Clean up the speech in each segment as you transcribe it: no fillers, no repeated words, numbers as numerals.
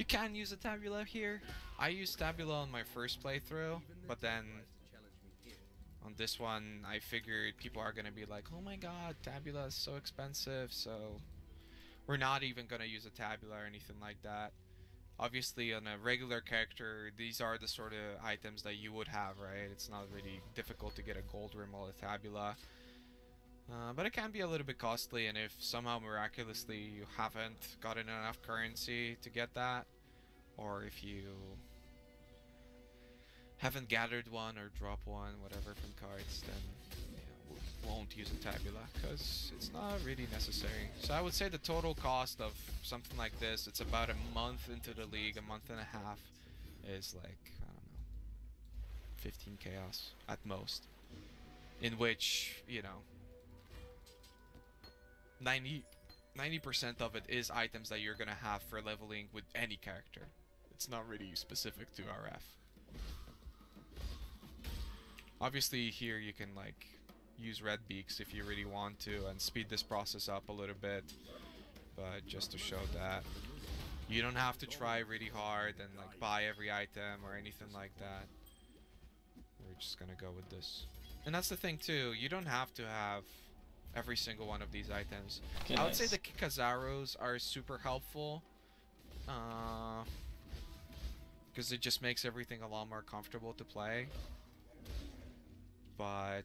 can use a tabula here. I used tabula on my first playthrough, but then on this one I figured people are gonna be like, oh my god, tabula is so expensive, so we're not even gonna use a tabula or anything like that. Obviously on a regular character, these are the sort of items that you would have, right? It's not really difficult to get a gold rim or a tabula. But it can be a little bit costly, and if somehow miraculously you haven't gotten enough currency to get that, or if you haven't gathered one or drop one, whatever, from cards, then won't use a tabula, because it's not really necessary. So I would say the total cost of something like this, it's about a month into the league, a month and a half, is like, I don't know, 15 chaos at most. In which, you know, 90% of it is items that you're gonna have for leveling with any character. It's not really specific to RF. Obviously here you can like use red beaks if you really want to and speed this process up a little bit, but just to show that you don't have to try really hard and like buy every item or anything like that. We're just gonna go with this. And that's the thing too, you don't have to have every single one of these items. Okay, I would say the Kikazaros are super helpful, because it just makes everything a lot more comfortable to play. But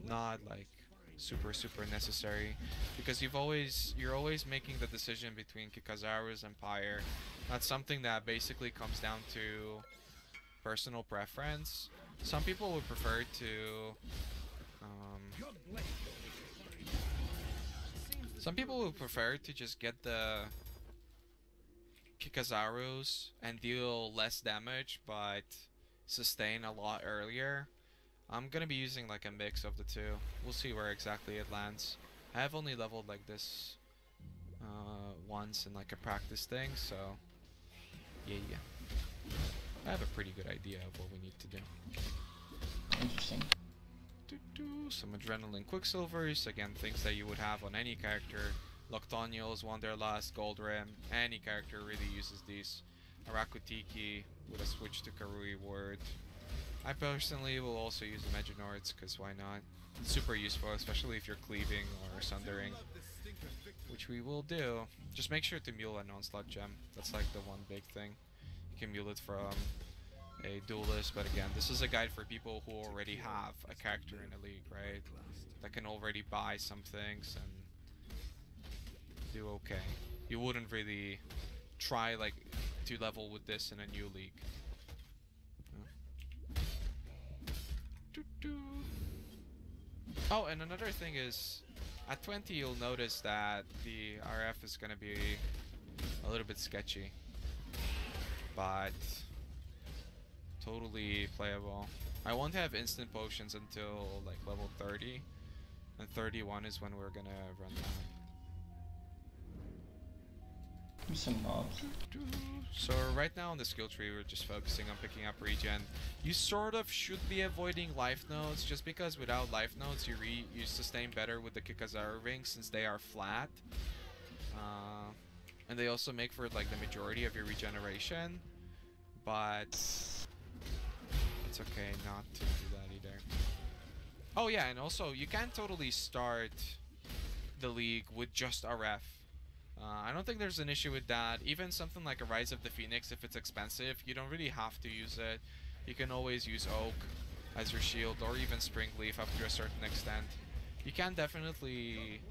not like super necessary, because you're always making the decision between Kikazaros and Pyre. That's something that basically comes down to personal preference. Some people would prefer to just get the Kikazaros and deal less damage but sustain a lot earlier. I'm gonna be using like a mix of the two. We'll see where exactly it lands. I have only leveled like this once in like a practice thing, so yeah. I have a pretty good idea of what we need to do. Interesting. Some adrenaline quicksilvers, again things that you would have on any character. Loctonials, Wanderlust, Gold Rim, any character really uses these. Arakutiki with a switch to Karui word. I personally will also use the Meganords, because why not? It's super useful, especially if you're cleaving or sundering, which we will do. Just make sure to mule a non-slot gem. That's like the one big thing. You can mule it from a duelist, but again, this is a guide for people who already have a character in a league, right? That can already buy some things and do okay. You wouldn't really try like to level with this in a new league. Oh, and another thing is, at 20 you'll notice that the RF is gonna be a little bit sketchy, but totally playable. I won't have instant potions until like level 30, and 31 is when we're gonna run that. Some mobs. So right now on the skill tree we're just focusing on picking up regen. You sort of should be avoiding life nodes, just because without life nodes you sustain better with the Kikazaru rings since they are flat. And they also make for like the majority of your regeneration. But it's okay not to do that either. Oh yeah, and also you can totally start the league with just RF. I don't think there's an issue with that. Even something like a Rise of the Phoenix, if it's expensive, you don't really have to use it. You can always use Oak as your shield, or even Spring Leaf up to a certain extent. You can definitely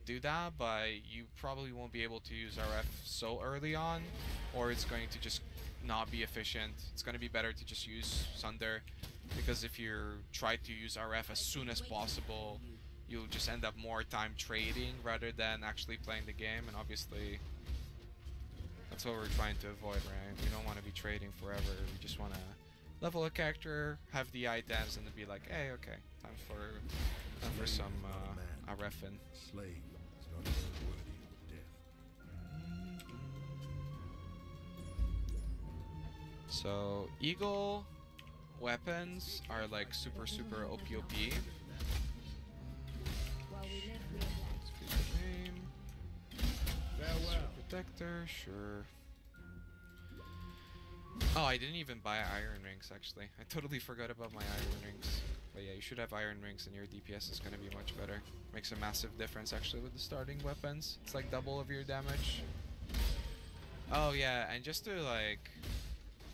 do that, but you probably won't be able to use RF so early on, or it's going to just not be efficient. It's going to be better to just use Sunder, because if you try to use RF as soon as possible, you'll just end up more time trading rather than actually playing the game, and obviously that's what we're trying to avoid, right? We don't want to be trading forever. We just want to level a character, have the items, and then be like, hey, okay, time for some RFing. Slave is not worthy of death. So Eagle weapons are like super OP. protector, sure. Oh, I didn't even buy iron rings actually. I totally forgot about my iron rings. But yeah, you should have iron rings and your DPS is gonna be much better. Makes a massive difference actually with the starting weapons. It's like double of your damage. Oh yeah, and just to like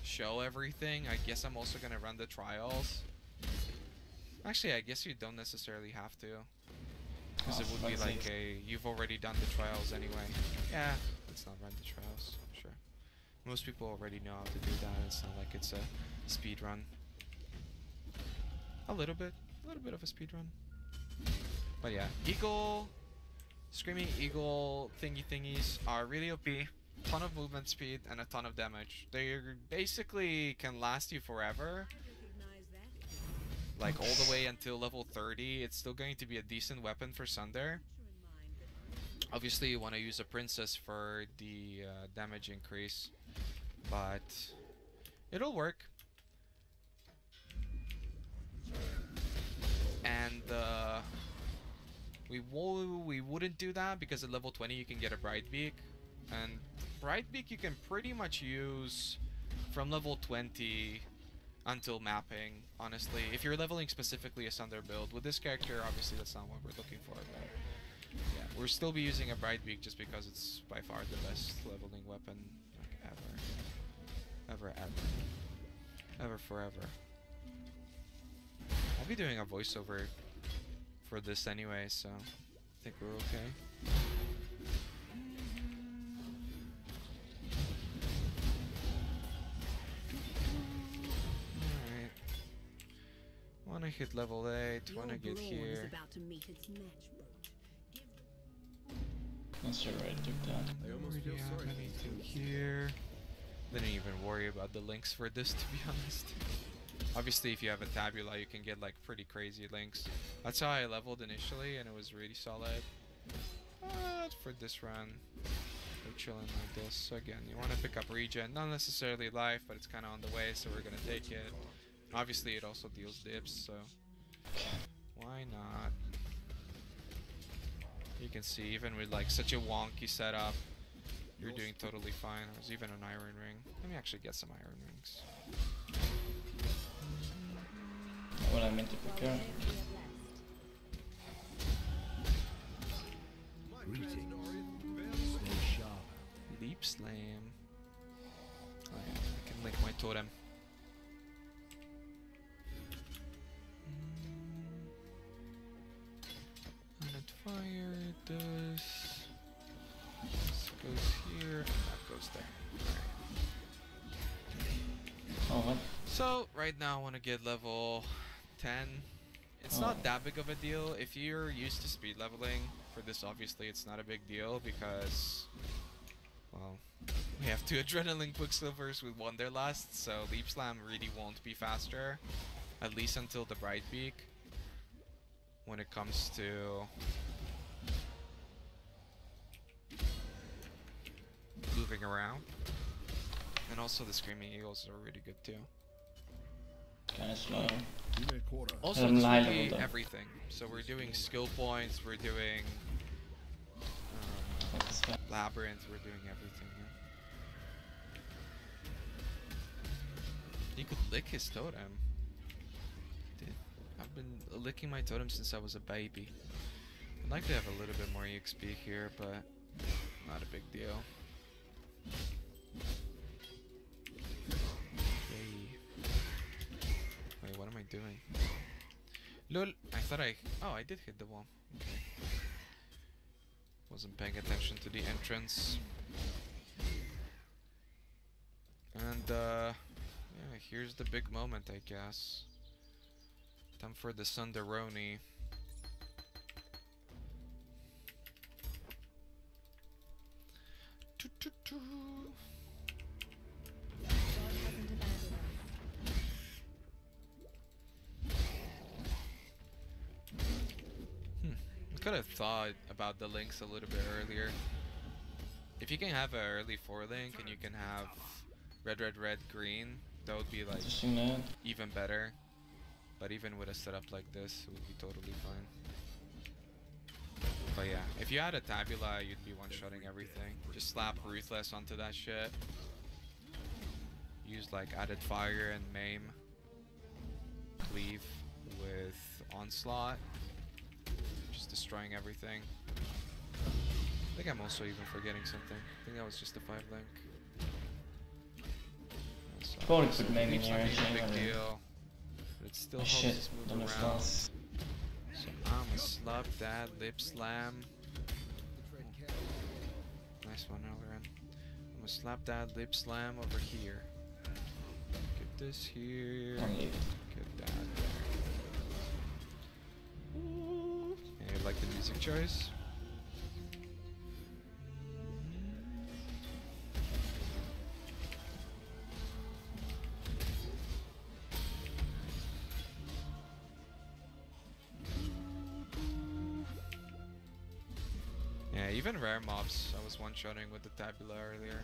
show everything, I guess I'm also gonna run the trials. Actually, I guess you don't necessarily have to. Because it would be like you've already done the trials anyway. Yeah, let's not run the trials, sure. Most people already know how to do that. It's not like it's a speed run. A little bit of a speed run. But yeah, Eagle, Screaming Eagle thingies are really OP. Ton of movement speed and a ton of damage. They basically can last you forever. Like all the way until level 30. It's still going to be a decent weapon for Sunder. Obviously you want to use a princess for the damage increase, but it'll work. And we wouldn't do that because at level 20 you can get a Bright Beak, and Bright Beak you can pretty much use from level 20 until mapping, honestly. If you're leveling specifically a Sunder build, with this character obviously that's not what we're looking for, but yeah, we'll still be using a Bright Beak just because it's by far the best leveling weapon like ever forever. I'll be doing a voiceover for this anyway, so I think we're okay. Alright. Wanna hit level 8, wanna get here. Once you're ready to done. I almost feel Already sorry have for anything these here. Didn't even worry about the links for this, to be honest. Obviously, if you have a tabula, you can get like pretty crazy links. That's how I leveled initially, and it was really solid. But for this run, we're chilling like this. So again, you want to pick up regen, not necessarily life, but it's kind of on the way, so we're gonna take it. Obviously, it also deals dips, so why not? You can see, even with like such a wonky setup, you're doing totally fine. There's even an iron ring. Let me actually get some iron rings. What I meant to pick up. Greetings, Snow Sharp. Leap Slam. Oh yeah, I can link my totem. Planet Fire does. This goes here, and that goes there. Alright. Oh, what? So, right now I want to get level 10. It's not that big of a deal. If you're used to speed leveling, for this obviously it's not a big deal because, well, we have 2 Adrenaline Quicksilvers with Wanderlust, so Leap Slam really won't be faster, at least until the Bright Beak, when it comes to moving around. And also the Screaming Eagles are really good too. Kinda slow. Unit quarter. Also, I'm it's high really level though. everything. So we're doing skill points, we're doing That's fine. labyrinth, we're doing everything. Yeah. You could lick his totem. Dude, I've been licking my totem since I was a baby. I'd like to have a little bit more EXP here, but not a big deal. Wait, what am I doing? Lol, I thought oh, I did hit the wall. Okay. Wasn't paying attention to the entrance. And, yeah, here's the big moment, I guess. Time for the Sunderoni. I could have thought about the links a little bit earlier. If you can have an early 4 link and you can have red, red, red, green, that would be like Interesting that. even better. But even with a setup like this, it would be totally fine. But yeah, if you had a tabula, you'd be one-shotting everything. Just slap Ruthless onto that shit. Use like added fire and maim. Cleave with onslaught. Just destroying everything. I think I'm also even forgetting something. I think that was just the 5-link. Probably put maim in here Big actually. deal. But it still Oh helps shit, us don't move have around. flaws. So I'm a slap that lip slam. Nice one, Ellerin. I'm gonna slap that lip slam over here. Get this here. Only. Get that there. Ooh. Yeah, you like the music choice? Yeah, even rare mobs, I was one-shotting with the tabula earlier.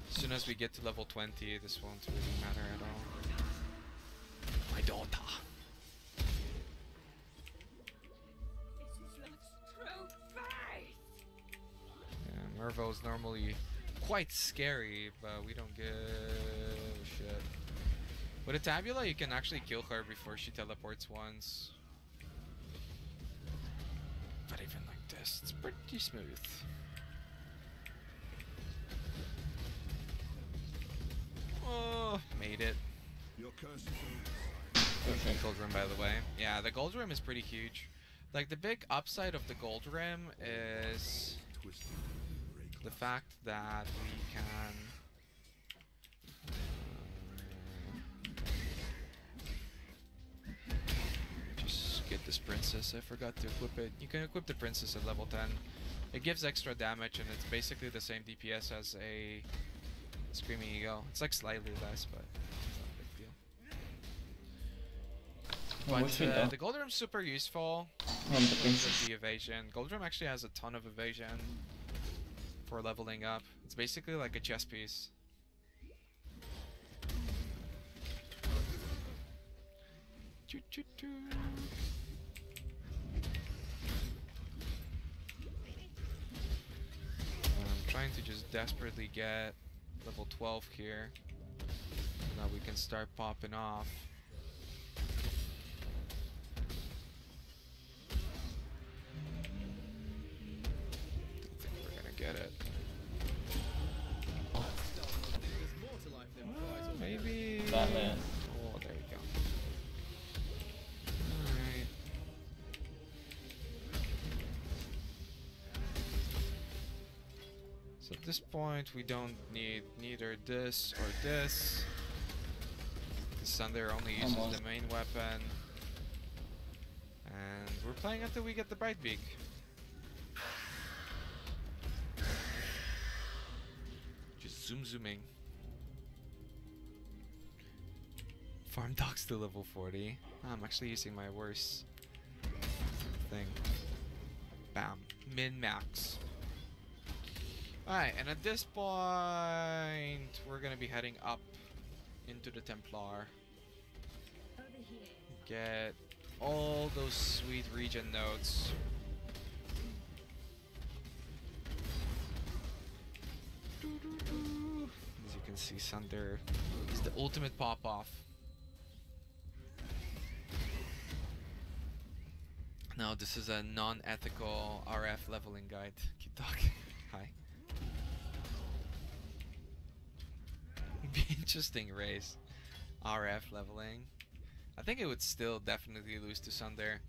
As soon as we get to level 20, this won't really matter at all. My daughter. Yeah, Mervo's normally quite scary, but we don't give a shit. With a tabula, you can actually kill her before she teleports once. But even like this, it's pretty smooth. Oh, made it. Your curse is Perfect. Gold rim, by the way. Yeah, the gold rim is pretty huge. Like, the big upside of the gold rim is twisted. the fact that we can just get this princess. I forgot to equip it. You can equip the princess at level 10. It gives extra damage, and it's basically the same DPS as a Screaming Eagle. It's like slightly less, but it's not a big deal. But the gold rim's super useful. And the With princess. the evasion. Gold rim actually has a ton of evasion for leveling up. It's basically like a chess piece. Choo choo choo. I'm trying to just desperately get level 12 here. Now we can start popping off. Don't think we're gonna get it. Maybe. Batman. Oh, there we go. Alright. So at this point, we don't need neither this or this. The Sunder only uses Almost. the main weapon. And we're playing until we get the Bright Beak. Just zooming. Farm dogs to level 40. I'm actually using my worst thing. Bam. Min-max. Alright, and at this point, we're gonna be heading up into the Templar. Get all those sweet regen nodes. As you can see, Sunder is the ultimate pop-off. No, this is a non-ethical RF leveling guide. Keep talking. Hi. Be interesting race. RF leveling. I think it would still definitely lose to Sunder.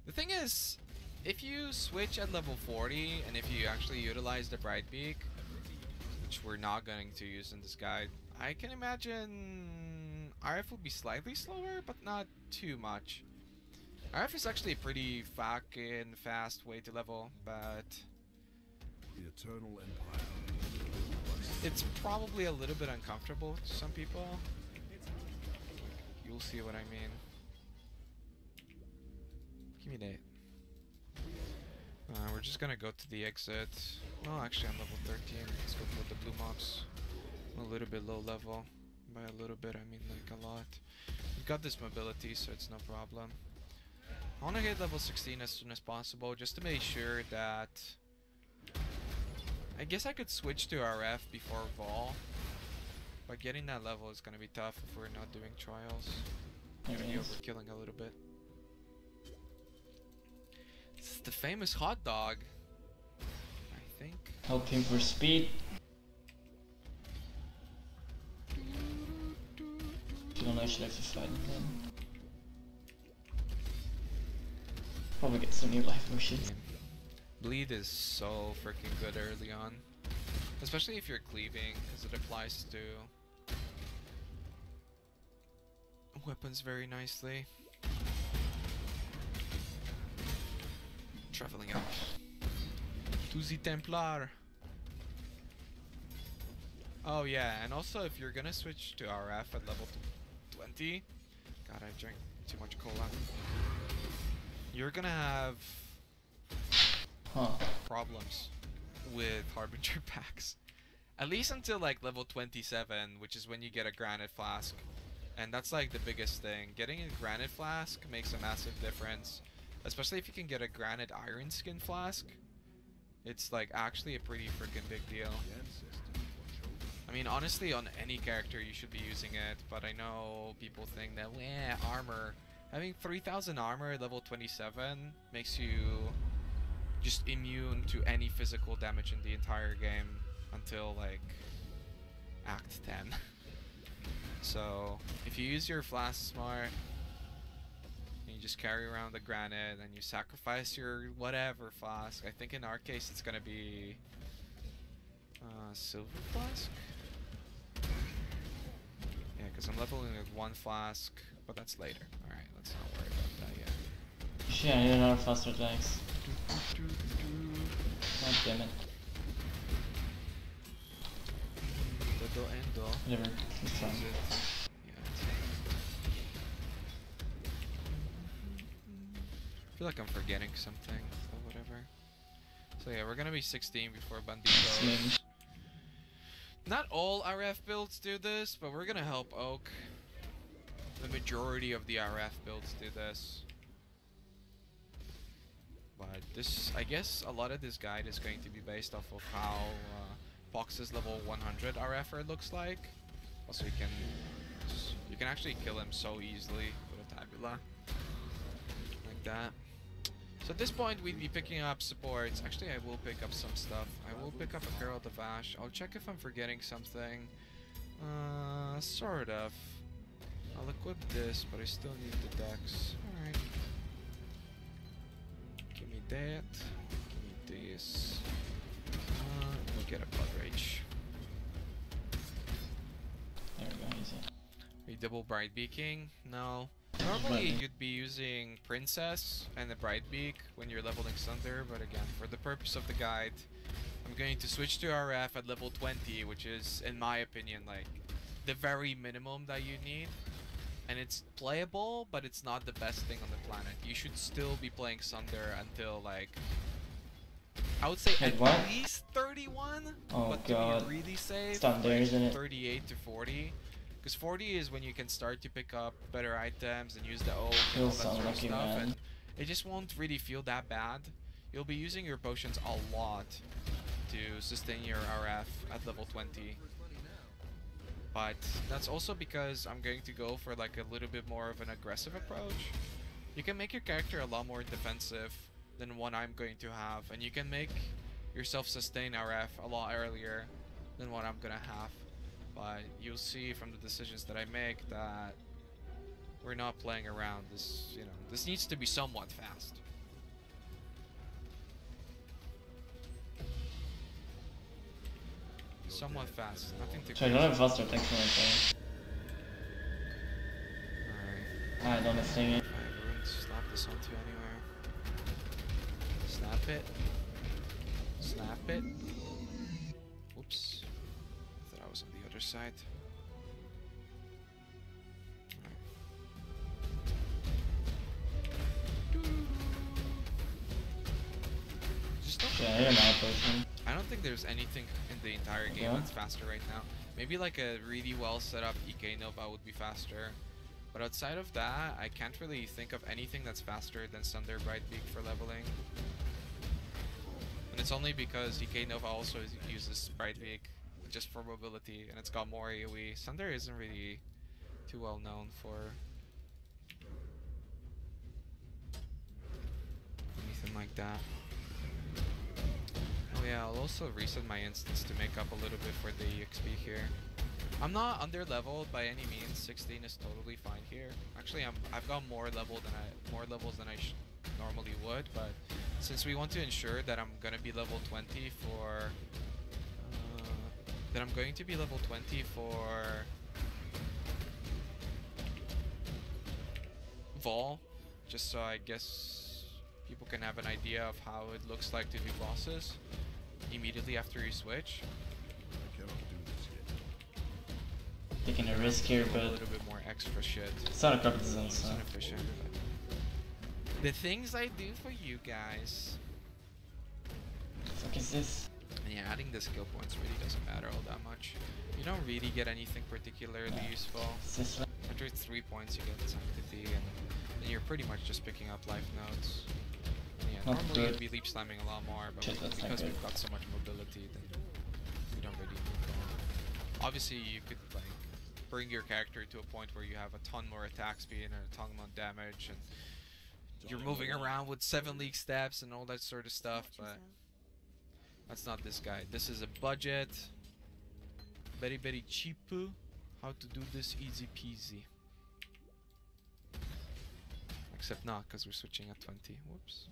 The thing is, if you switch at level 40 and if you actually utilize the Bright Beak, which we're not going to use in this guide, I can imagine RF will be slightly slower, but not too much. RF is actually a pretty fucking fast way to level, but The Eternal Empire. it's probably a little bit uncomfortable to some people. You'll see what I mean. Give me that. We're just gonna go to the exit. Well, actually, I'm level 13. Let's go for the blue mobs. I'm a little bit low level. By a little bit, I mean like a lot. We've got this mobility, so it's no problem. I want to hit level 16 as soon as possible, just to make sure that... I guess I could switch to RF before Vol, but getting that level is going to be tough if we're not doing trials. There Maybe it is. overkilling a little bit. This is the famous hot dog, I think. Hoping for speed. You don't actually have to fight him. Probably get some new life potions. Bleed is so freaking good early on, especially if you're cleaving, because it applies to weapons very nicely. Traveling up to the Templar. Oh yeah, and also if you're gonna switch to RF at level 20, God, I drank too much cola. You're gonna have problems with Harbinger packs. At least until like level 27, which is when you get a Granite Flask. And that's like the biggest thing. Getting a Granite Flask makes a massive difference. Especially if you can get a Granite Iron Skin Flask. It's like actually a pretty freaking big deal. I mean, honestly, on any character you should be using it. But I know people think that, yeah, armor. Having 3000 armor at level 27 makes you just immune to any physical damage in the entire game until like Act 10. So if you use your flask smart, and you just carry around the granite and you sacrifice your whatever flask. I think in our case it's gonna be silver flask. Yeah, because I'm leveling with one flask, but that's later. Alright, let's not worry about that yet. Shit, I need another faster attacks. God damn it. Whatever, it's fine. Yeah, I feel like I'm forgetting something, but whatever. So yeah, we're gonna be 16 before Banditos. Maybe. Not all RF builds do this, but we're gonna help Oak. The majority of the RF builds do this. But this, I guess a lot of this guide is going to be based off of how Pox's level 100 RFer looks like. Also, you can actually kill him so easily with a tabula, like that. So at this point, we'd be picking up supports. Actually, I will pick up some stuff. I will pick up a Herald of Ash. I'll check if I'm forgetting something. Sort of. I'll equip this, but I still need the dex. Alright. Give me that. Give me this. We'll get a Blood Rage. There we go, easy. Are you double Brightbeaking? No. Normally you'd be using Princess and the Brightbeak when you're leveling Sunder, but again, for the purpose of the guide, I'm going to switch to RF at level 20, which is, in my opinion, like the very minimum that you need. And it's playable, but it's not the best thing on the planet. You should still be playing Sunder until like, I would say Wait, at what? least 31, Oh but god. to be really safe, Sunder, like isn't it? 38 to 40. Because 40 is when you can start to pick up better items and use the oak and all Feels that sort of unlucky, stuff, man. and it just won't really feel that bad. You'll be using your potions a lot to sustain your RF at level 20. But that's also because I'm going to go for like a little bit more of an aggressive approach. You can make your character a lot more defensive than what I'm going to have, and you can make yourself sustain RF a lot earlier than what I'm gonna have. But you'll see from the decisions that I make that we're not playing around. This, you know, this needs to be somewhat fast. Somewhat fast, nothing too So I crazy. don't have faster attacks for my thing. Alright. I don't have thingy. I have room to slap this onto anywhere. Snap it. Snap it. Whoops. I thought I was on the other side. Just don't Yeah, I need a mana potion. I don't think there's anything in the entire game Yeah. that's faster right now. Maybe like a really well set up EK Nova would be faster. But outside of that, I can't really think of anything that's faster than Sunder Brightbeak for leveling. And it's only because DK Nova also uses Brightbeak just for mobility, and it's got more AoE. Sunder isn't really too well known for anything like that. Oh yeah, I'll also reset my instance to make up a little bit for the EXP here. I'm not under leveled by any means. 16 is totally fine here. Actually, I've got more levels than I normally would, but since we want to ensure that I'm gonna be level 20 for Vol, just so I guess people can have an idea of how it looks like to do bosses immediately after you switch. I cannot do this yet. Taking a risk here, A but little bit more extra shit. it's not a crop design, It's so. inefficient. But the things I do for you guys. The fuck is this? And yeah, adding the skill points really doesn't matter all that much. You don't really get anything particularly useful. Is this right? After 3 points you get Sanctity, and then you're pretty much just picking up life nodes. And yeah, Not normally good. you'd be leap slamming a lot more, but Shit, that's not because good. we've got so much mobility, then we don't really need that. Obviously you could like bring your character to a point where you have a ton more attack speed and a ton more damage, and you're moving around with 7 league steps and all that sort of stuff, but that's not this guy. This is a budget, very very cheap. How to do this easy peasy. Except not, because we're switching at 20. Whoops.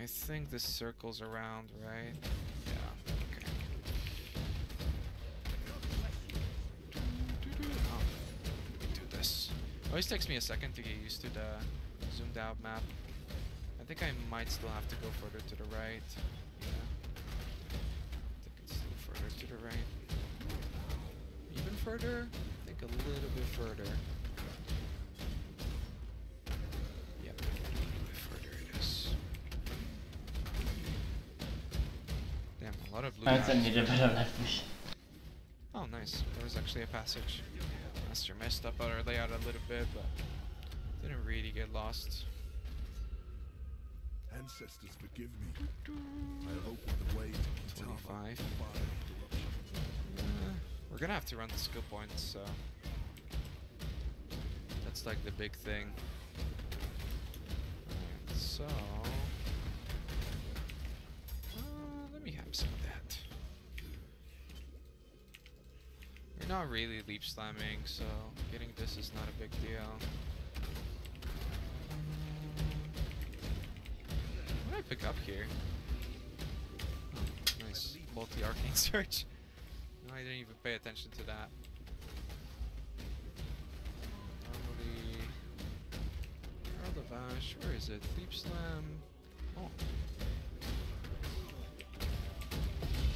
I think this circles around, right? Yeah, okay. Oh, do this. Always takes me a second to get used to the zoomed out map. I think I might still have to go further to the right. Yeah. I think it's still further to the right. Even further? I think a little bit further. Yep, a little bit further it is. Damn, a lot of blue I guys. need a better left vision. Oh, nice. There was actually a passage. Master messed up our layout a little bit, but didn't really get lost. Ancestors, forgive me. I have opened the way to kitava. 25. Fire corruption. We're gonna have to run the skill points, so that's like the big thing. Alright, so let me have some of that. We're not really leap slamming, so getting this is not a big deal. What did I pick up here? Oh, nice. Multi-arcane search. No, I didn't even pay attention to that. Normally... Earl of Ash, where is it? Leap Slam. Oh.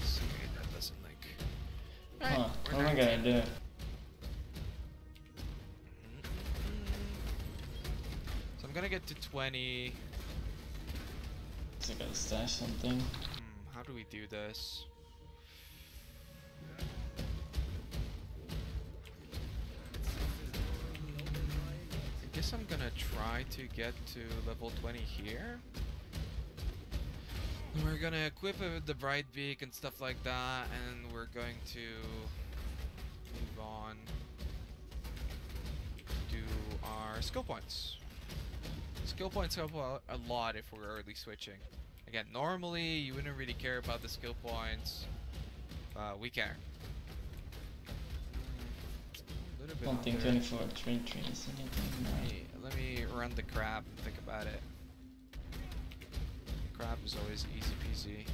See, that doesn't like... Alright, Huh, we're what am I 19. gonna do? So I'm gonna get to 20. So I gotta stash something. How do we do this? I guess I'm gonna try to get to level 20 here. We're gonna equip it with the Brightbeak and stuff like that, and we're going to move on to do our skill points. Skill points help out a lot if we're early switching. Again, normally you wouldn't really care about the skill points, but we care. A little bit One thing, under. 24, train trees, anything? No. Let me run the crab and think about it. Crab is always easy peasy.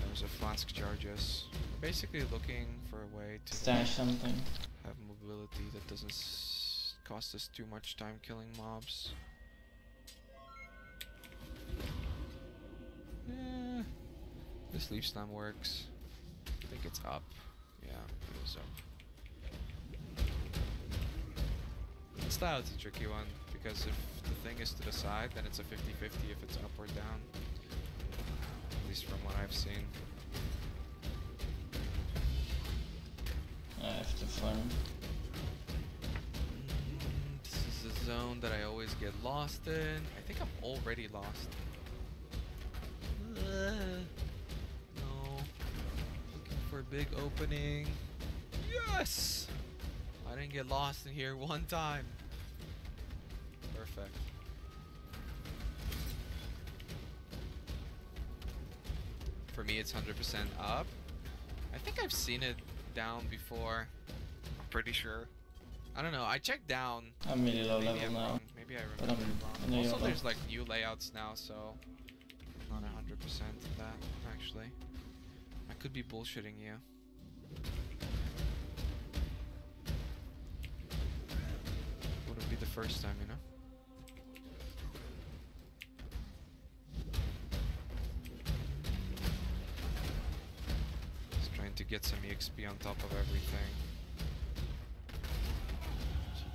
There's a flask charges. We're basically looking for a way to Stash something. have mobility that doesn't cost us too much time killing mobs. This leaf slam works. I think it's up. Yeah, it is up. The style is a tricky one, because if the thing is to the side, then it's a 50-50 if it's up or down. At least from what I've seen. I have to farm. This is a zone that I always get lost in. I think I'm already lost. No. Looking for a big opening. Yes! I didn't get lost in here one time. Perfect. For me, it's 100% up. I think I've seen it down before. I'm pretty sure. I don't know. I checked down. I'm really low Maybe level I'm now. wrong. Maybe I But remember I'm it in wrong. the Also, yellow. there's like new layouts now, so I'm not 100% of that actually. I could be bullshitting you. Wouldn't be the first time, you know. Just trying to get some EXP on top of everything.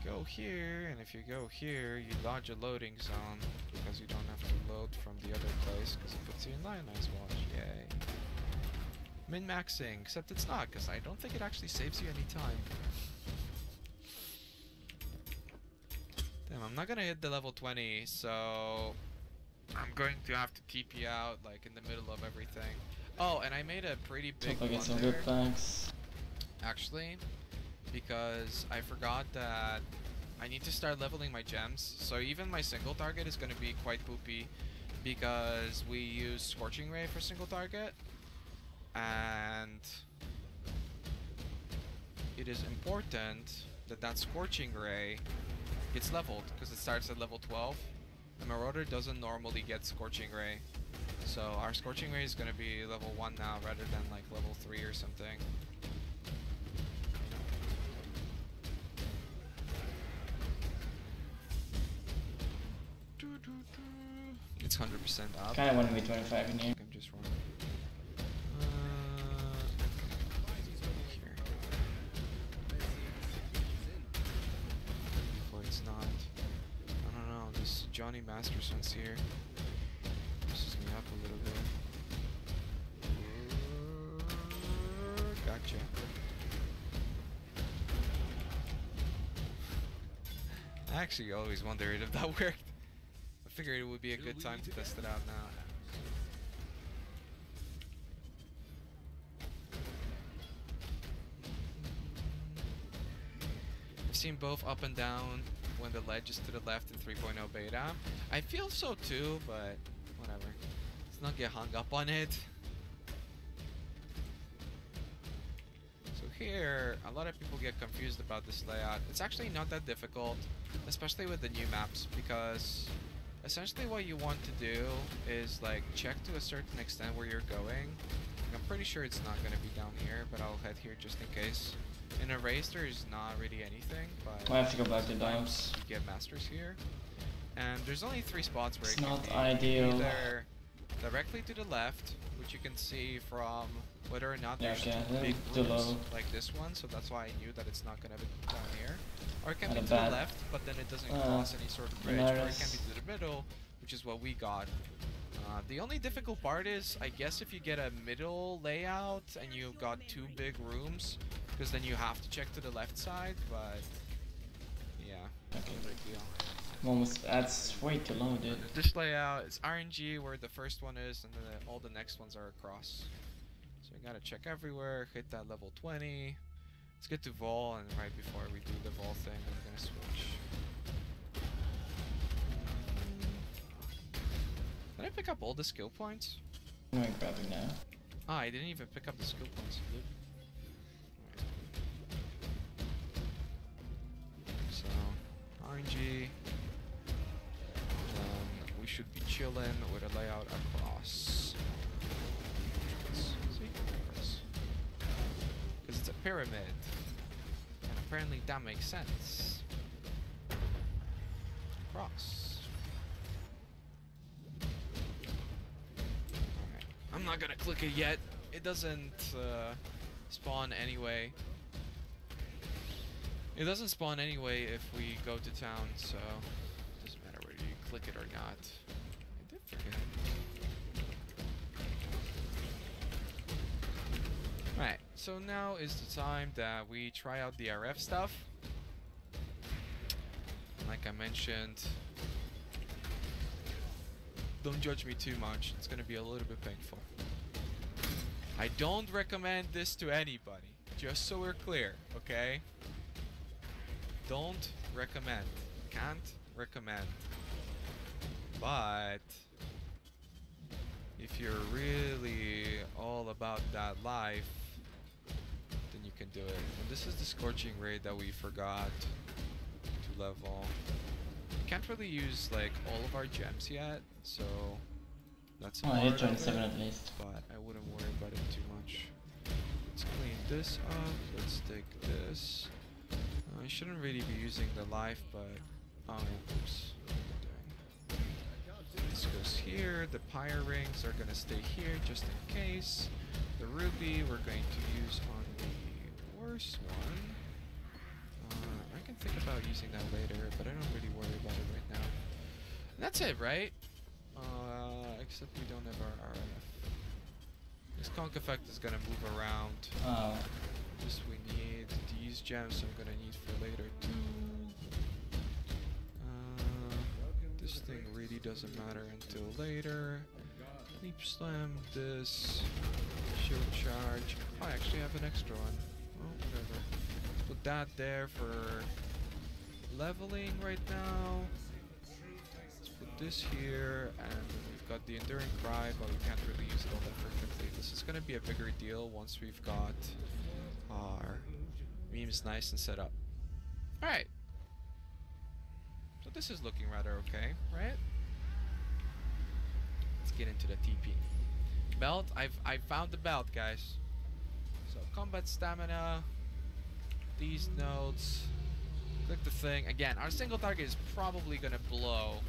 Go here, and if you go here, you dodge a loading zone because you don't have to load from the other place because it puts you in Lionized Watch. Yay. Min-maxing, except it's not because I don't think it actually saves you any time. Damn, I'm not gonna hit the level 20, so I'm going to have to TP out like in the middle of everything. Oh, and I made a pretty big Hope I get some blunder. good packs. Actually, because I forgot that I need to start leveling my gems. So even my single target is going to be quite poopy because we use Scorching Ray for single target. And it is important that that Scorching Ray gets leveled because it starts at level 12. The Marauder doesn't normally get Scorching Ray. So our Scorching Ray is going to be level 1 now rather than like level 3 or something. It's 100% up. Kinda want to be 25 in here. I'm just wrong. Here. Before it's not. I don't know. This Johnny Masterson's here. Messes me up a little bit. Gotcha. I actually always wondered if that worked. I figured it would be a good time to test it out now. I've seen both up and down when the ledge is to the left in 3.0 beta. I feel so too, but whatever. Let's not get hung up on it. So here, a lot of people get confused about this layout. It's actually not that difficult, especially with the new maps, because essentially what you want to do is like check to a certain extent where you're going. I'm pretty sure it's not going to be down here, but I'll head here just in case. In a race there is not really anything, but I have to go back to dumps. you get masters here. And there's only 3 spots where It's it can not be ideal. either directly to the left, which you can see from whether or not Yeah, there's okay, two big too rooms low. like this one, so that's why I knew that it's not going to be down here. Or it can Not be a to the bad- left, but then it doesn't cross any sort of bridge, or it can be to the middle, which is what we got. The only difficult part is, I guess, if you get a middle layout and you've got 2 big rooms, because then you have to check to the left side, but yeah, no big deal. Almost, that's way too low, dude. This layout is RNG where the first one is, and then all the next ones are across. So we gotta check everywhere, hit that level 20. Let's get to Vol, and right before we do the Vol thing, I'm gonna switch. Did I pick up all the skill points? I'm gonna grab it now. Ah, I didn't even pick up the skill points. Good. Alright. So, RNG. We should be chilling with a layout across. Because it's a pyramid. And apparently that makes sense. Cross. Alright. I'm not gonna click it yet. It doesn't spawn anyway. It doesn't spawn anyway if we go to town, so it doesn't matter whether you click it or not. I did forget. Right, so now is the time that we try out the RF stuff. Like I mentioned, don't judge me too much. It's gonna be a little bit painful. I don't recommend this to anybody, just so we're clear, okay? Don't recommend. Can't recommend. But if you're really all about that life, then you can do it. And this is the Scorching Ray that we forgot to level. We can't really use like all of our gems yet, so that's Oh, I hit 27 at least. but I wouldn't worry about it too much. Let's clean this up. Let's take this. I shouldn't really be using the life, but oh yeah, oops. What am I doing? This goes here. The pyre rings are gonna stay here just in case. The ruby we're going to use on the worst one. I can think about using that later, but I don't really worry about it right now. And that's it, right? Except we don't have our RF. This conch effect is gonna move around. Oh. This we need. These gems I'm gonna need for later too. This thing really doesn't matter until later. Leap slam, this. Shield charge. Oh, I actually have an extra one. Oh, whatever. Let's put that there for leveling right now. Let's put this here, and then we've got the Enduring Cry, but we can't really use it all that frequently. This is gonna be a bigger deal once we've got our memes nice and set up. Alright. So this is looking rather okay, right? Let's get into the TP. Belt, I've found the belt, guys. So combat stamina, these nodes, click the thing. Again, our single target is probably gonna blow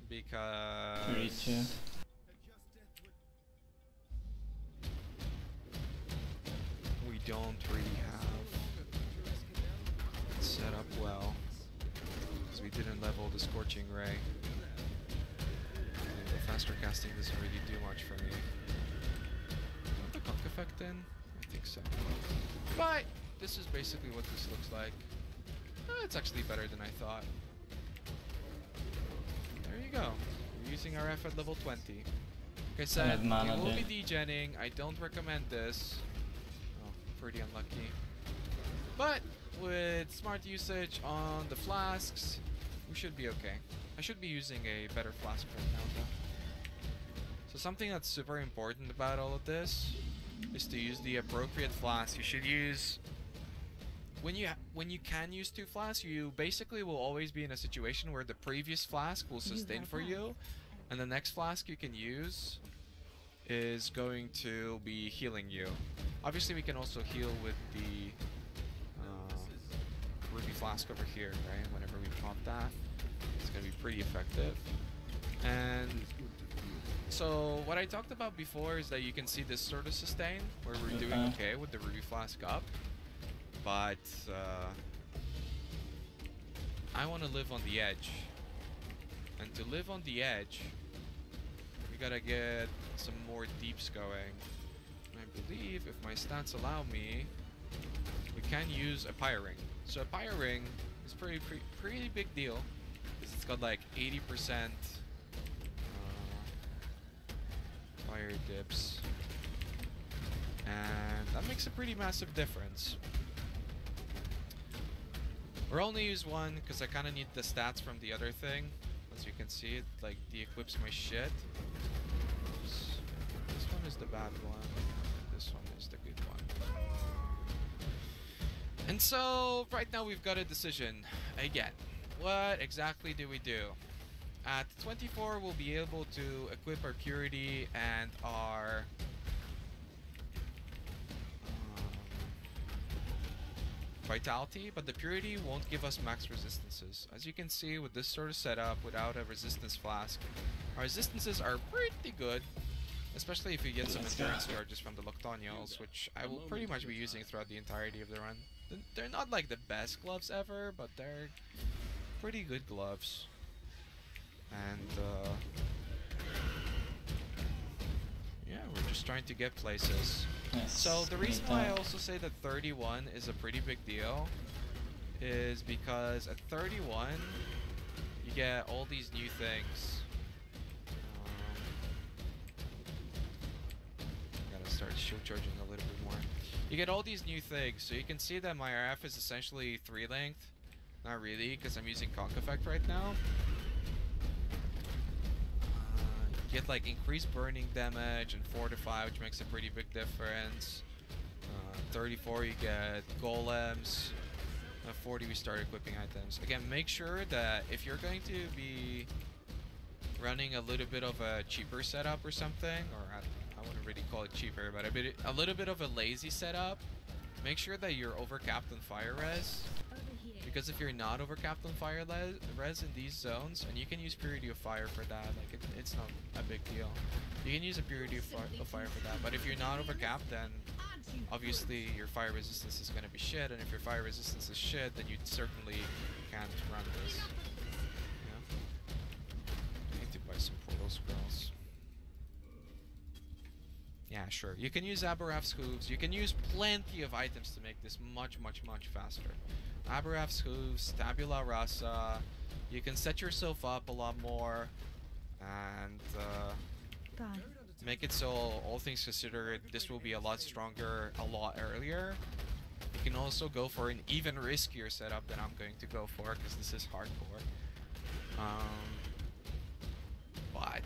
because 32. we don't really have it set up well because we didn't level the Scorching Ray. And the faster casting doesn't really do much for me. Put the conch effect in? I think so. But this is basically what this looks like. It's actually better than I thought. There you go. We're using RF at level 20. Like I said, we will be degenning. I don't recommend this. Oh, pretty unlucky. But with smart usage on the flasks, we should be okay. I should be using a better flask right now though. So something that's super important about all of this is to use the appropriate flask. You should use... When you can use 2 flasks, you basically will always be in a situation where the previous flask will sustain for you, and the next flask you can use is going to be healing you. Obviously we can also heal with the ruby flask over here, right? Whenever we pop that, it's going to be pretty effective. And so what I talked about before is that you can see this sort of sustain, where we're doing okay with the ruby flask up. But I want to live on the edge. And to live on the edge, we gotta get some more deeps going. And I believe if my stats allow me, we can use a pyre ring. So a pyre ring is pretty big deal, because it's got like 80% fire dips, and that makes a pretty massive difference. We're only use one because I kind of need the stats from the other thing. As you can see, it like de-equips my shit. Oops. This one is the bad one. This one is the good one. And so right now we've got a decision. Again, what exactly do we do? At 24, we'll be able to equip our purity and our vitality, but the purity won't give us max resistances. As you can see with this sort of setup without a resistance flask, our resistances are pretty good, especially if you get some endurance charges from the Loctonials, which I will pretty much be using throughout the entirety of the run. They're not like the best gloves ever, but they're pretty good gloves. And yeah, we're just trying to get places. Yes. So the reason why I also say that 31 is a pretty big deal is because at 31 you get all these new things. Gotta start shield charging a little bit more. You get all these new things, so you can see that my RF is essentially 3 length. Not really, because I'm using conk effect right now. You get like increased burning damage and fortify, which makes a pretty big difference. 34 you get golems. 40 we start equipping items. Again, make sure that if you're going to be running a little bit of a cheaper setup or something, or I wouldn't really call it cheaper, but a little bit of a lazy setup, make sure that you're overcapped on fire res. Because if you're not overcapped on fire res in these zones, and you can use Purity of Fire for that, like it's not a big deal. You can use a Purity of Fire for that, but if you're not overcapped, then obviously your fire resistance is going to be shit, and if your fire resistance is shit, then you certainly can't run this. Yeah. I need to buy some portal scrolls. Yeah, sure. You can use Aberrath's Hooves. You can use plenty of items to make this much, much, much faster. Aberrath's Hooves, Tabula Rasa. You can set yourself up a lot more and make it so, all things considered, this will be a lot stronger a lot earlier. You can also go for an even riskier setup than I'm going to go for, because this is hardcore. But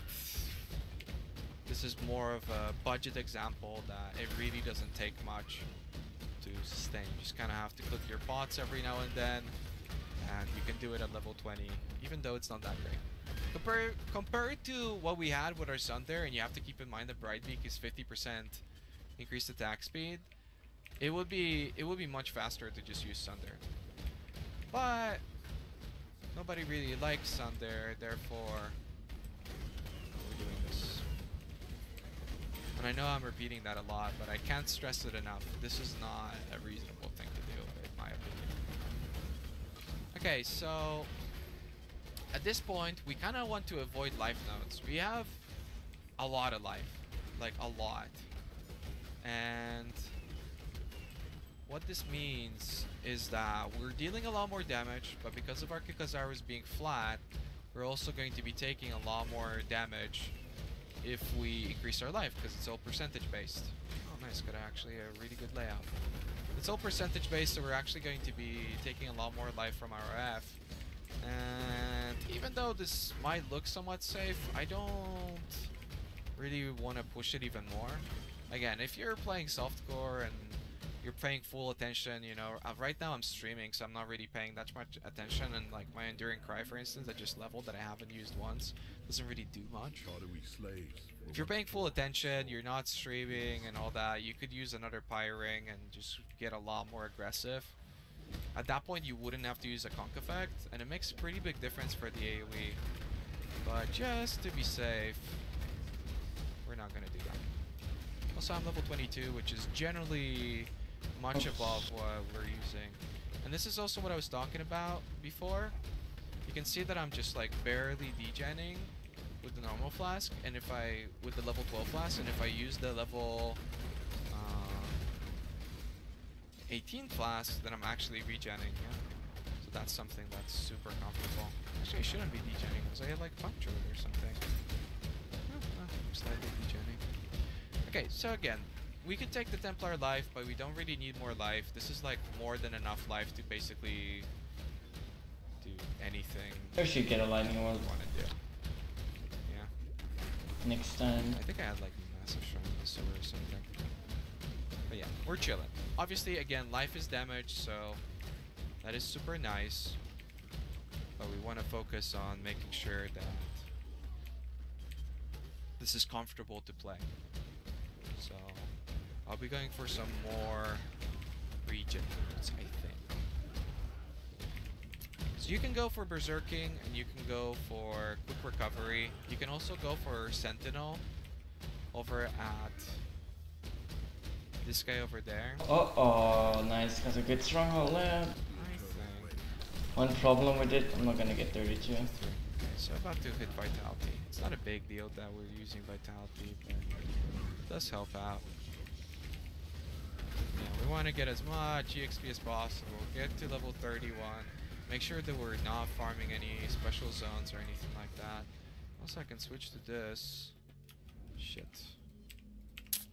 this is more of a budget example that it really doesn't take much to sustain. You just kind of have to click your pots every now and then, and you can do it at level 20, even though it's not that great. Compared to what we had with our Sunder, and you have to keep in mind that Brightbeak is 50% increased attack speed, it would be much faster to just use Sunder. But nobody really likes Sunder, therefore we're doing this. And I know I'm repeating that a lot, but I can't stress it enough. This is not a reasonable thing to do, in my opinion. Okay, so at this point, we kind of want to avoid life nodes. We have a lot of life, like a lot. And what this means is that we're dealing a lot more damage, but because of our Kikazaru's being flat, we're also going to be taking a lot more damage if we increase our life, because it's all percentage based. Oh nice, got actually a really good layout. It's all percentage based, so we're actually going to be taking a lot more life from our RF. And even though this might look somewhat safe, I don't really want to push it even more. Again, if you're playing softcore and you're paying full attention, you know, right now I'm streaming, so I'm not really paying that much attention, and like my Enduring Cry, for instance, I just leveled that I haven't used once, doesn't really do much. If you're paying full attention, you're not streaming and all that, you could use another Pyring and just get a lot more aggressive. At that point, you wouldn't have to use a conk effect, and it makes a pretty big difference for the AoE. But just to be safe, we're not gonna do that. Also, I'm level 22, which is generally much above what we're using. And this is also what I was talking about before. You can see that I'm just like barely degenning with the normal flask, and if I with the level 12 flask, and if I use the level 18 flask, then I'm actually regenning. Yeah? So that's something that's super comfortable. Actually, I shouldn't be degenning. Was I like punctured or something? I'm slightly degenning. Okay, so again, we could take the Templar life, but we don't really need more life. This is like more than enough life to basically do anything. I should get a lightning orb. Want to do. Yeah. Next time. I think I had like massive shrine in the sewer or something. But yeah, we're chilling. Obviously, again, life is damaged, so that is super nice. But we want to focus on making sure that this is comfortable to play. So I'll be going for some more regen moves, I think. So you can go for Berserking, and you can go for Quick Recovery. You can also go for Sentinel over at this guy over there. Oh, nice. Has a good stronghold left. I think. One problem with it, I'm not gonna get 32. Okay, so about to hit Vitality. It's not a big deal that we're using Vitality, but it does help out. Yeah, we want to get as much EXP as possible. Get to level 31. Make sure that we're not farming any special zones or anything like that. Also, I can switch to this. Shit.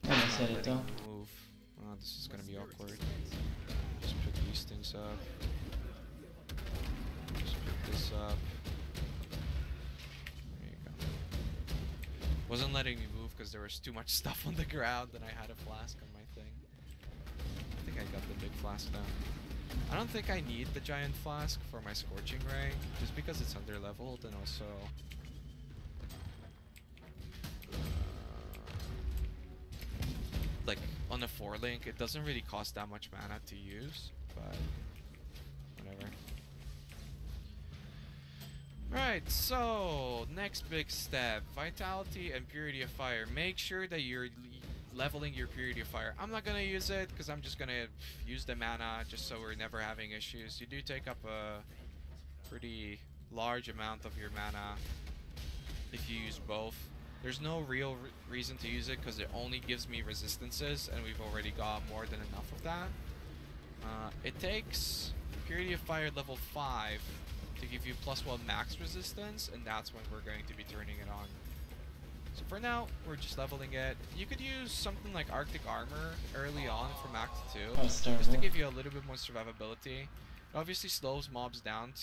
I just said it though. Move. Oh, this is gonna be awkward. Just pick these things up. Just pick this up. There you go. Wasn't letting me move because there was too much stuff on the ground and I had a flask on my thing. I think I got the big flask now. I don't think I need the giant flask for my scorching ray, just because it's under leveled and also like on a 4-link it doesn't really cost that much mana to use, but whatever. Right, so next big step, vitality and purity of fire. Make sure that you're leveling your purity of fire. I'm not gonna use it because I'm just gonna use the mana just so we're never having issues. You do take up a pretty large amount of your mana if you use both. There's no real reason to use it because it only gives me resistances and we've already got more than enough of that. It takes purity of fire level 5 to give you +1 max resistance, and that's when we're going to be turning it on. So for now, we're just leveling it. You could use something like Arctic Armor early on from Act 2, just to give you a little bit more survivability. It obviously slows mobs down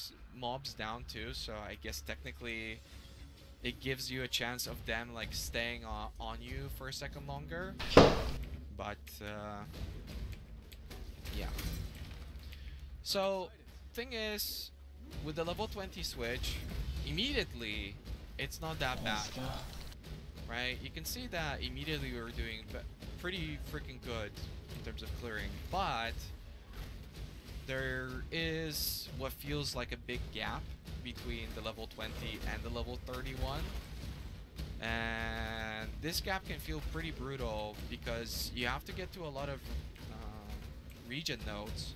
too, so I guess technically it gives you a chance of them like staying on you for a second longer. But yeah. So thing is, with the level 20 switch, immediately it's not that bad. Right? You can see that immediately we were doing pretty freaking good in terms of clearing, but there is what feels like a big gap between the level 20 and the level 31, and this gap can feel pretty brutal because you have to get to a lot of regen nodes,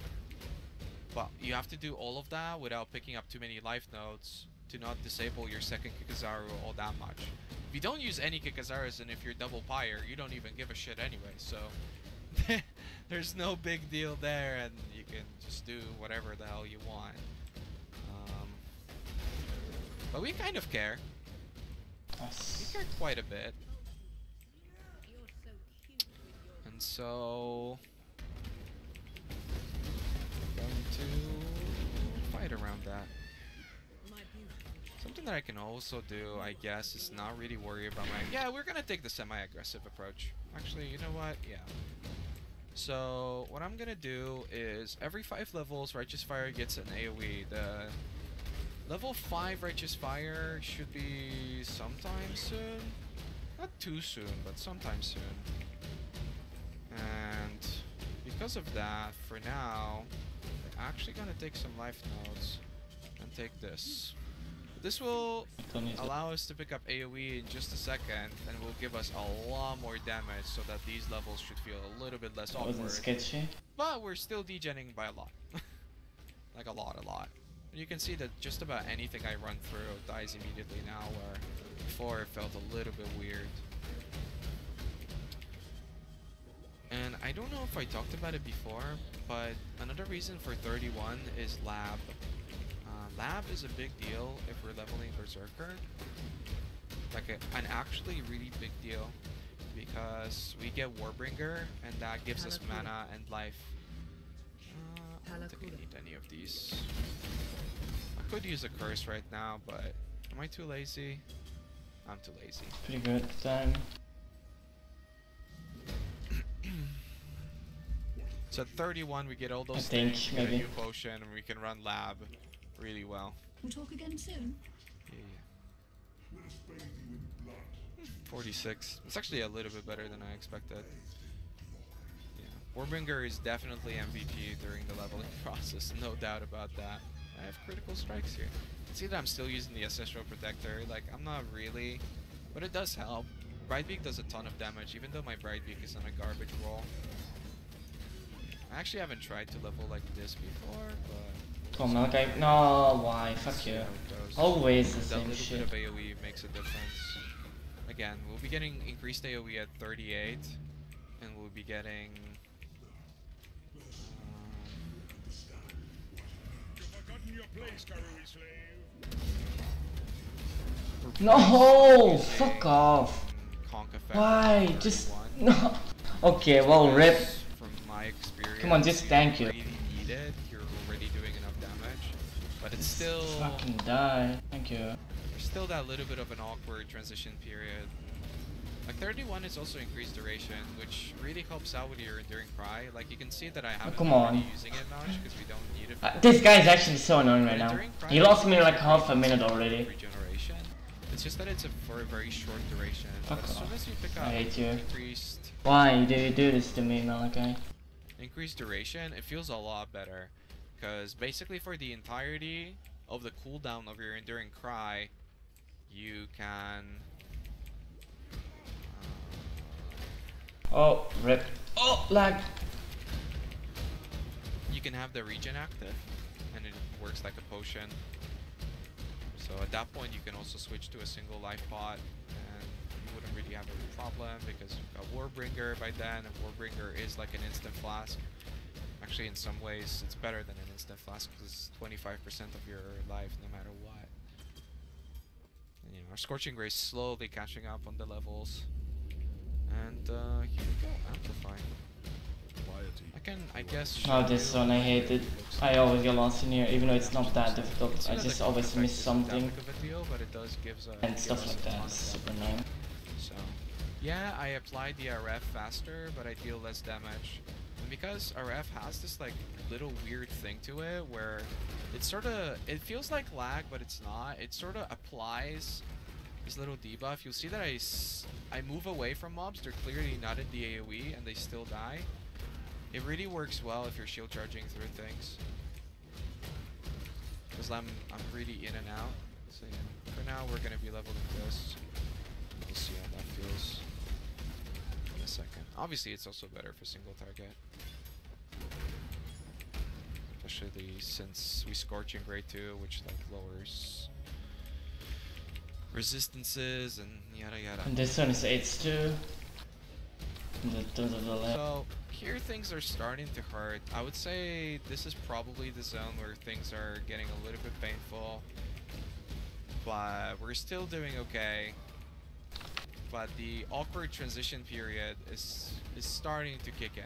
but you have to do all of that without picking up too many life nodes to not disable your second Kikazaru all that much. If you don't use any Kikazarus, and if you're double pyre, you don't even give a shit anyway, so there's no big deal there, and you can just do whatever the hell you want. But we kind of care. We care quite a bit. And so I'm going to fight around that. Something that I can also do, I guess, is not really worry about my... Yeah, we're gonna take the semi-aggressive approach. Actually, you know what? Yeah. So, what I'm gonna do is, every 5 levels, Righteous Fire gets an AoE. The level 5 Righteous Fire should be sometime soon. Not too soon, but sometime soon. And because of that, for now, we're actually gonna take some life nodes and take this. This will allow us to pick up AoE in just a second, and will give us a lot more damage, so that these levels should feel a little bit less awkward. Wasn't sketchy. But we're still degenning by a lot. Like a lot. You can see that just about anything I run through dies immediately now, where before it felt a little bit weird. And I don't know if I talked about it before, but another reason for 31 is lab. Lab is a big deal if we're leveling Berserker. Like an actually really big deal, because we get Warbringer, and that gives us mana and life. I don't think I need any of these. I could use a curse right now, but am I too lazy? I'm too lazy. Pretty good time. So at 31 we get all those think things, we get a maybe. new potion, and we can run lab really well. We'll talk again soon. Yeah. 46. It's actually a little bit better than I expected. Yeah. Warbringer is definitely MVP during the leveling process, no doubt about that. I have critical strikes here. See that I'm still using the Ancestral Protector, like I'm not really, but it does help. Brightbeak does a ton of damage, even though my Brightbeak is on a garbage roll. I actually haven't tried to level like this before, but... Oh, Malachi. No, why? Fuck you. Always the That same little shit. bit of AoE makes a difference. Again, we'll be getting increased AoE at 38, and we'll be getting No, fuck off. Conk effect Why? on Just 31. no. Okay, well, rip. From my experience, Come on, just you thank you. don't really need it. You're already doing enough damage, but it's still Fucking die. Thank you. there's still that little bit of an awkward transition period. Like 31 is also increased duration, which really helps out with your enduring cry. Like you can see that I haven't come been on. really using it much because we don't need it. For This guy is actually so annoying right But now. enduring cry He lost is me like actually half a really minute decent already. Regeneration. It's just that it's for a very short duration. Fuck But as soon off. as you pick I up hate you. increased Why do you do this to me, Malachi? increased duration, it feels a lot better. Because basically for the entirety of the cooldown of your enduring cry, you can Oh, rip. Oh, lag. you can have the regen active, and it works like a potion. So at that point you can also switch to a single life pot, and you wouldn't really have a problem because you've got Warbringer by then, and Warbringer is like an instant flask. Actually, in some ways, it's better than an instant flask because it's 25% of your life no matter what. And, you know, our Scorching Ray is slowly catching up on the levels. And here we go, Amplify. I guess. Oh, this one I hate it. I always get lost in here, even though it's not that difficult. I just always miss something. But it does gives And stuff like that is super annoying. So, yeah, I applied the RF faster, but I deal less damage. And because RF has this like little weird thing to it where it feels like lag, but it's not. It sort of applies this little debuff. You'll see that I move away from mobs. They're clearly not in the AoE and they still die. It really works well if you're shield charging through things. Because I'm really in and out. So yeah, for now we're gonna be leveling this. We'll see how that feels in a second. Obviously it's also better for single target. Especially since we Scorching Ray too, which like lowers resistances and yada yada. And this one is H2. In terms of the left. So here things are starting to hurt. I would say this is probably the zone where things are getting a little bit painful. But we're still doing okay. But the awkward transition period is starting to kick in.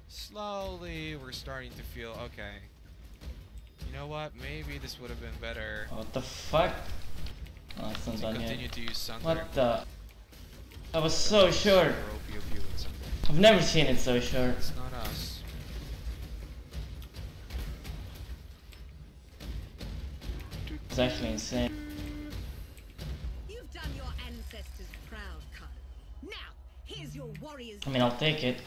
Slowly we're starting to feel okay. You know what? Maybe this would have been better. What the fuck? Oh, it's not done yet. Continue to use Sunder. What the? I was so short. I've never seen it so short. It's not us. It's actually insane. You've done your ancestors proud, Khan. Now, here's your warriors. I mean, I'll take it.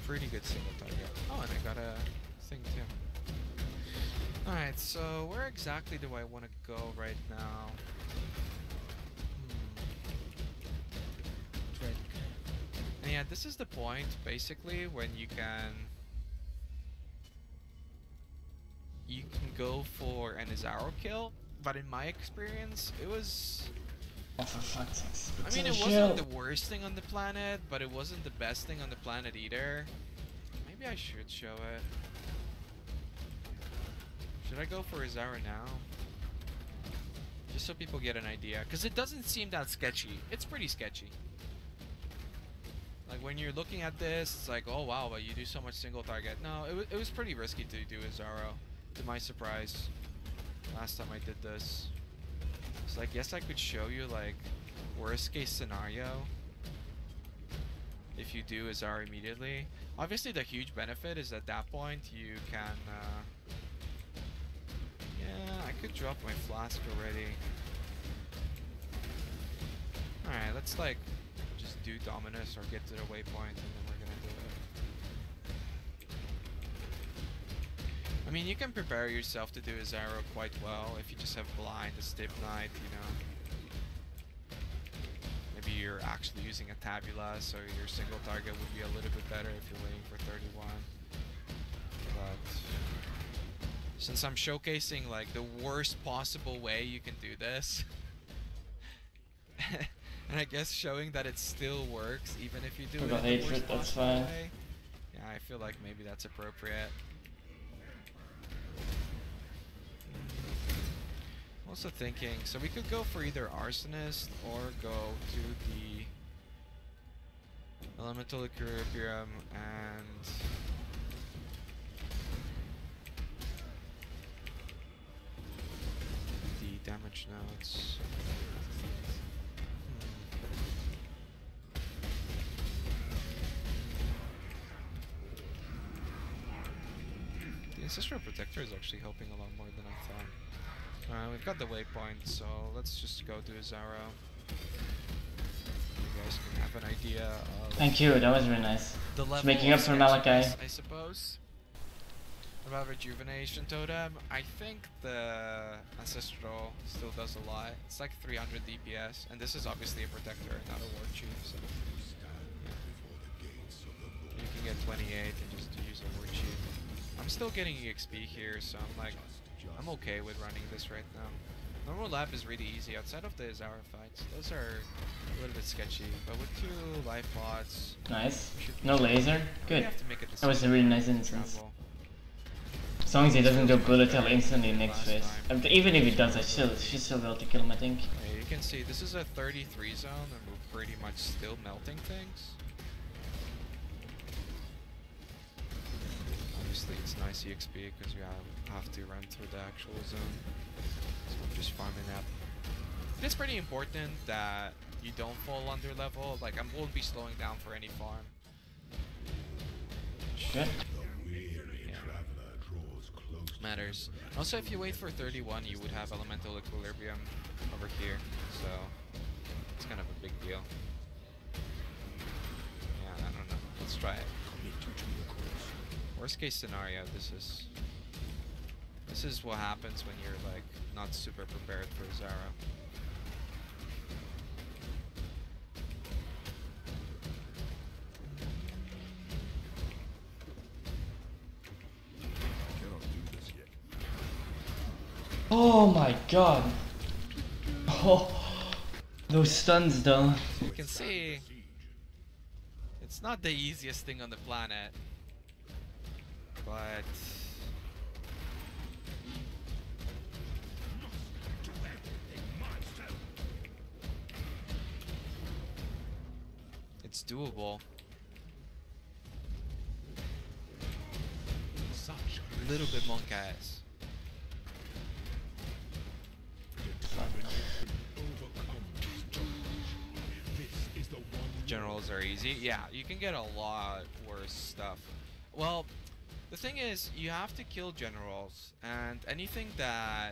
Pretty good single target. Oh, and I got a thing too. Alright, so where exactly do I want to go right now? And yeah, this is the point, basically, when you can go for an Izaro kill, but in my experience, it was... Oh, for fuck's sakes. I mean, it wasn't the worst thing on the planet, but it wasn't the best thing on the planet either. Maybe I should show it. Should I go for Izaro now? Just so people get an idea, because it doesn't seem that sketchy. It's pretty sketchy. Like when you're looking at this, it's like, oh wow, but you do so much single target. No, it was pretty risky to do Izaro, to my surprise. Last time I did this. So I guess I could show you like worst case scenario if you do Izaro immediately. Obviously the huge benefit is at that point you can yeah, I could drop my flask already. Alright, let's like just do Dominus or get to the waypoint and then we're gonna do it. I mean, you can prepare yourself to do Izaro quite well if you just have blind, a Stip Knight, you know. Maybe you're actually using a Tabula, so your single target would be a little bit better if you're waiting for 31. But since I'm showcasing like the worst possible way you can do this, And I guess showing that it still works even if you do I it got in the worst hatred, that's possible fine. way. Yeah, I feel like maybe that's appropriate. Also thinking, so we could go for either Arsonist or go to the Elemental Equilibrium and the damage nodes. The Ancestral Protector is actually helping a lot more than I thought. We've got the waypoint, so let's just go do a Zaro. You guys can have an idea of Thank you, that was really nice. the level making of up for Malachi. sketchiness, I suppose. About Rejuvenation Totem, I think the Ancestral still does a lot. It's like 300 DPS, and this is obviously a Protector, not a War Chief, so yeah. You can get 28 and just use a War Chief. I'm still getting EXP here, so I'm okay with running this right now. Normal lab is really easy outside of the Zara fights. Those are a little bit sketchy, but with 2 life pods, Nice. No laser. Good. have to make a That was a really nice instance. travel. As long as he doesn't go bullet hell instantly next Last phase. time. Even if he does, I should still be able to kill him, I think. Yeah, you can see this is a 33 zone, and we're pretty much still melting things. Obviously, it's nice EXP because you have to run through the actual zone. So I'm just farming up. It is pretty important that you don't fall under level. Like, I won't be slowing down for any farm. Good. Matters. Also, if you wait for 31, you would have Elemental Equilibrium over here. So, it's kind of a big deal. Yeah, I don't know. Let's try it. Worst case scenario, this is what happens when you're like not super prepared for Zara. Oh my god. Oh, those stuns though. You can see it's not the easiest thing on the planet, but it's doable. A little bit monk ass. Generals are easy. Yeah, you can get a lot worse stuff. Well, the thing is, you have to kill generals, and anything that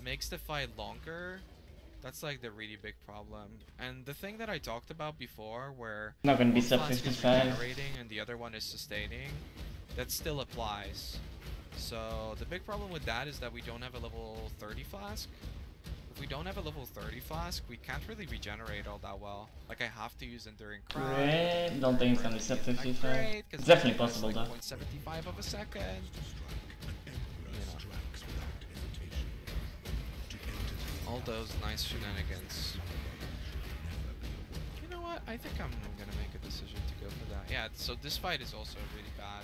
makes the fight longer, that's like the really big problem. And the thing that I talked about before, where Not gonna be one sub flask is 55. regenerating and the other one is sustaining, that still applies. So the big problem with that is that we don't have a level 30 flask. If we don't have a level 30 flask, we can't really regenerate all that well. Like, I have to use Enduring Crown. Great. Don't think it's gonna be sub 55. Great, 'cause It's definitely it's possible like though. 0.75 of a second. You know. All those nice shenanigans. You know what? I think I'm gonna make a decision to go for that. Yeah, so this fight is also really bad.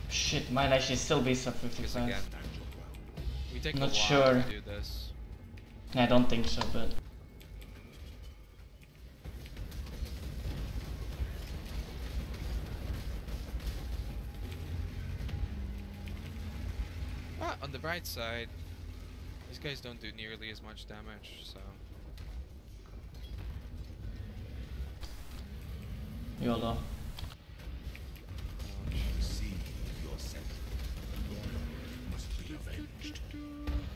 Shit, might actually still be sub Because 55. again, we take Not a while sure. to do this. I don't think so, but Ah, on the bright side, these guys don't do nearly as much damage, so... YOLO.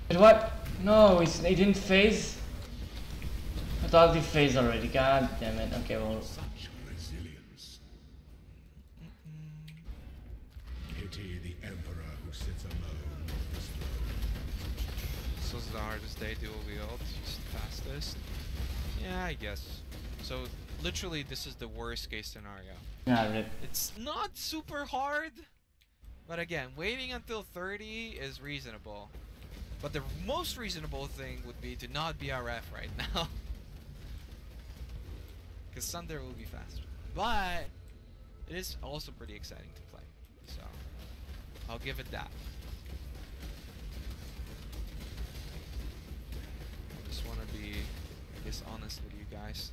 But what? No, he didn't phase? I thought he phased already, god damn it. Okay, well... Pity the emperor who sits alone. This was the hardest day dual wield, just the fastest. Yeah, I guess. So, literally, this is the worst case scenario. Yeah, rip. It's not super hard, But again, waiting until 30 is reasonable. But the most reasonable thing would be to not be RF right now. Because Sunder will be faster. But it is also pretty exciting to play. So I'll give it that. I just want to be, I guess, honest with you guys.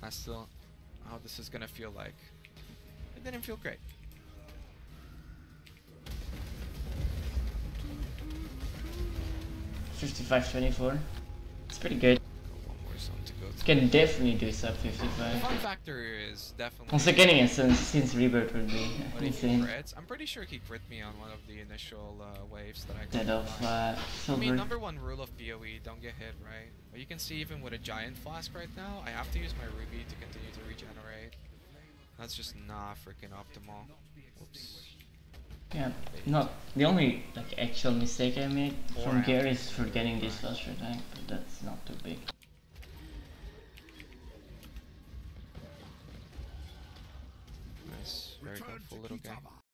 I still, how this is gonna feel like. It didn't feel great. 55-24. It's pretty good. One more zone to go to. Can definitely do sub The 55. fun factor is definitely. Also getting it since Rebirth would be What if he insane. crits? I'm pretty sure he crit me on one of the initial waves that I Instead got. of I silver. mean, #1 rule of PoE, don't get hit, right? But you can see even with a giant flask right now, I have to use my ruby to continue to regenerate. That's just not freaking optimal. Oops. Yeah, not the only like actual mistake I made from amp. gear is forgetting this faster tank, but that's not too big. Nice, very Return helpful to little guy. kitava.